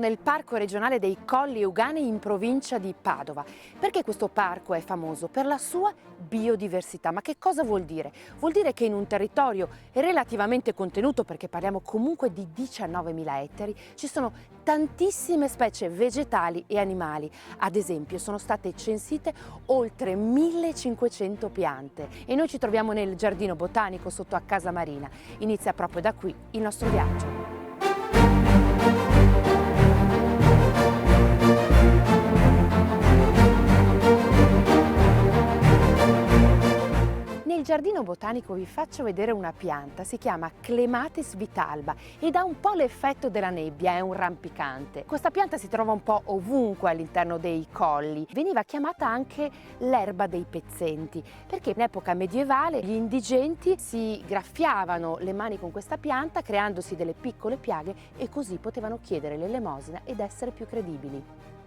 nel Parco regionale dei Colli Euganei in provincia di Padova. Perché questo parco è famoso? Per la sua biodiversità. Ma che cosa vuol dire? Vuol dire che in un territorio relativamente contenuto, perché parliamo comunque di 19.000 ettari, ci sono tantissime specie vegetali e animali. Ad esempio sono state censite oltre 1.500 piante e noi ci troviamo nel giardino botanico sotto a Casa Marina. Inizia proprio da qui il nostro viaggio. Nel giardino botanico vi faccio vedere una pianta, si chiama Clematis vitalba ed ha un po' l'effetto della nebbia, è un rampicante. Questa pianta si trova un po' ovunque all'interno dei colli, veniva chiamata anche l'erba dei pezzenti, perché in epoca medievale gli indigenti si graffiavano le mani con questa pianta creandosi delle piccole piaghe e così potevano chiedere l'elemosina ed essere più credibili.